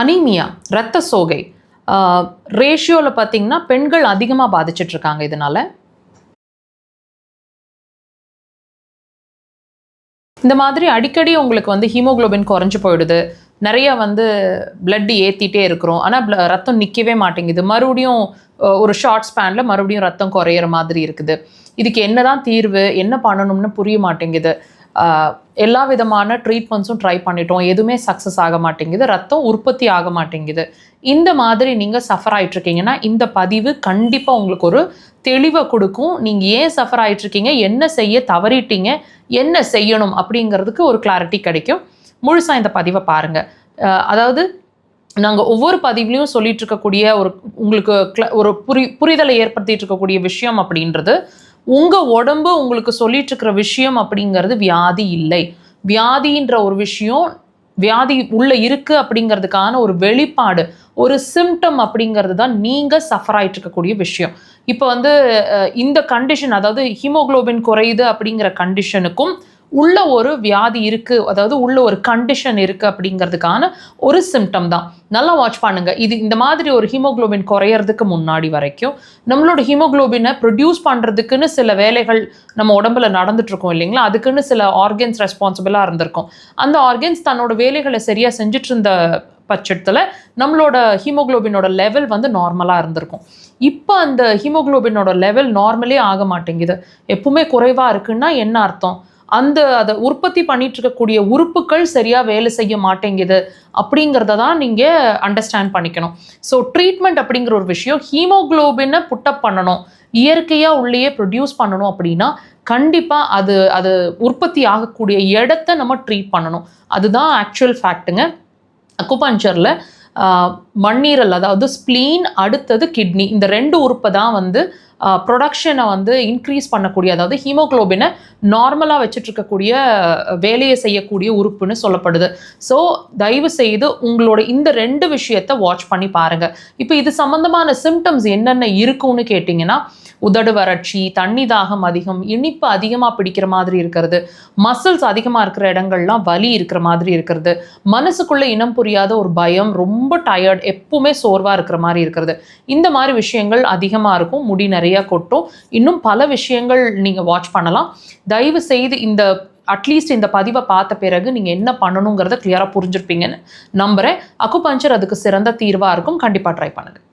Anaemia, இரத்த சோகை ரேஷியோவில் பார்த்தீங்கன்னா பெண்கள் அதிகமாக பாதிச்சுட்டு இருக்காங்க. இதனால இந்த மாதிரி அடிக்கடி உங்களுக்கு வந்து ஹீமோகுளோபின் குறைஞ்சு போயிடுது, நிறைய வந்து பிளட் ஏற்றிட்டே இருக்கிறோம், ஆனால் ரத்தம் நிற்கவே மாட்டேங்குது, மறுபடியும் ஒரு ஷார்ட் ஸ்பேனில் மறுபடியும் ரத்தம் குறையிற மாதிரி இருக்குது. இதுக்கு என்னதான் தீர்வு, என்ன பண்ணணும்னு புரிய மாட்டேங்குது. எல்லா விதமான ட்ரீட்மெண்ட்ஸும் ட்ரை பண்ணிட்டோம், எதுவுமே சக்ஸஸ் ஆக மாட்டேங்குது, ரத்தம் உற்பத்தி ஆக மாட்டேங்குது. இந்த மாதிரி நீங்கள் சஃபர் ஆகிட்ருக்கீங்கன்னா இந்த பதிவு கண்டிப்பாக உங்களுக்கு ஒரு தெளிவை கொடுக்கும். நீங்கள் ஏன் சஃபர் ஆகிட்ருக்கீங்க, என்ன செய்ய தவறிட்டீங்க, என்ன செய்யணும் அப்படிங்கிறதுக்கு ஒரு கிளாரிட்டி கிடைக்கும். முழுசாக இந்த பதிவை பாருங்கள். அதாவது நாங்கள் ஒவ்வொரு பதிவுலையும் சொல்லிட்டு இருக்கக்கூடிய உங்களுக்கு ஒரு புரிதலை ஏற்படுத்திட்டு இருக்கக்கூடிய விஷயம் அப்படின்றது, உங்கள் உடம்பு உங்களுக்கு சொல்லிட்டு இருக்கிற விஷயம் அப்படிங்கிறது வியாதி இல்லை. வியாதின்ற ஒரு விஷயம் வியாதி உள்ள இருக்கு அப்படிங்கிறதுக்கான ஒரு வெளிப்பாடு, ஒரு சிம்டம் அப்படிங்கிறது தான் நீங்கள் சஃபர் ஆகிட்டு இருக்கக்கூடிய விஷயம். இப்போ வந்து இந்த கண்டிஷன், அதாவது ஹீமோகுளோபின் குறையுது அப்படிங்கிற கண்டிஷனுக்கும் உள்ள ஒரு வியாதி இருக்குது, அதாவது உள்ள ஒரு கண்டிஷன் இருக்குது அப்படிங்கிறதுக்கான ஒரு சிம்டம் தான். நல்லா வாட்ச் பண்ணுங்கள். இந்த மாதிரி ஒரு ஹீமோகுளோபின் குறையிறதுக்கு முன்னாடி வரைக்கும் நம்மளோட ஹீமோகுளோபினை ப்ரொடியூஸ் பண்ணுறதுக்குன்னு சில வேலைகள் நம்ம உடம்புல நடந்துட்டுருக்கோம் இல்லைங்களா, அதுக்குன்னு சில ஆர்கன்ஸ் ரெஸ்பான்சிபிளாக இருந்திருக்கும். அந்த ஆர்கன்ஸ் தன்னோட வேலைகளை சரியாக செஞ்சுட்டு இருந்த பட்சத்தில் நம்மளோட ஹீமோகுளோபினோட லெவல் வந்து நார்மலாக இருந்திருக்கும். இப்போ அந்த ஹீமோகுளோபினோட லெவல் நார்மலே ஆக மாட்டேங்குது, எப்பவுமே குறைவாக இருக்குன்னா என்ன அர்த்தம்? அதை உற்பத்தி பண்ணிட்டு இருக்கக்கூடிய உறுப்புகள் சரியாக வேலை செய்ய மாட்டேங்குது அப்படிங்கிறத தான் நீங்கள் அண்டர்ஸ்டாண்ட் பண்ணிக்கணும். ஸோ ட்ரீட்மெண்ட் அப்படிங்கிற ஒரு விஷயம், ஹீமோகுளோபினை புட்டப் பண்ணணும், இயற்கையாக உள்ளேயே ப்ரொடியூஸ் பண்ணணும் அப்படின்னா கண்டிப்பாக அது உற்பத்தி ஆகக்கூடிய இடத்த நம்ம ட்ரீட் பண்ணணும். அதுதான் ஆக்சுவல் ஃபேக்ட்டுங்க. அக்குபஞ்சரில் மண்ணீரல், அதாவது ஸ்ப்ளீன், அடுத்தது கிட்னி, இந்த 2 உறுப்பை தான் வந்து ப்ரொடக்ஷனை வந்து இன்க்ரீஸ் பண்ணக்கூடிய, அதாவது ஹீமோகுளோபினை நார்மலாக வச்சுட்டு இருக்கக்கூடிய வேலையை செய்யக்கூடிய உறுப்புன்னு சொல்லப்படுது. ஸோ தயவு செய்து உங்களோட இந்த 2 விஷயத்தை வாட்ச் பண்ணி பாருங்கள். இப்போ இது சம்மந்தமான சிம்டம்ஸ் என்னென்ன இருக்குன்னு கேட்டிங்கன்னா, உதடு வறட்சி, தண்ணி தாகம் அதிகம், இனிப்பு அதிகமாக பிடிக்கிற மாதிரி இருக்கிறது, மசில்ஸ் அதிகமாக இருக்கிற இடங்கள்லாம் வலி இருக்கிற மாதிரி இருக்கிறது, மனசுக்குள்ளே இனம் புரியாத ஒரு பயம், ரொம்ப டயர்ட், எப்பவுமே சோர்வாக இருக்கிற மாதிரி இருக்கிறது, இந்த மாதிரி விஷயங்கள் அதிகமாக இருக்கும். முடி நிறையா கொட்டும், இன்னும் பல விஷயங்கள் நீங்கள் வாட்ச் பண்ணலாம். தயவு செய்து அட்லீஸ்ட் இந்த பதிவை பார்த்த பிறகு நீங்கள் என்ன பண்ணணுங்கிறத கிளியராக புரிஞ்சிருப்பீங்கன்னு நம்புகிறேன். அக்குபஞ்சர் அதுக்கு சிறந்த தீர்வாக இருக்கும். கண்டிப்பாக ட்ரை பண்ணுங்கள்.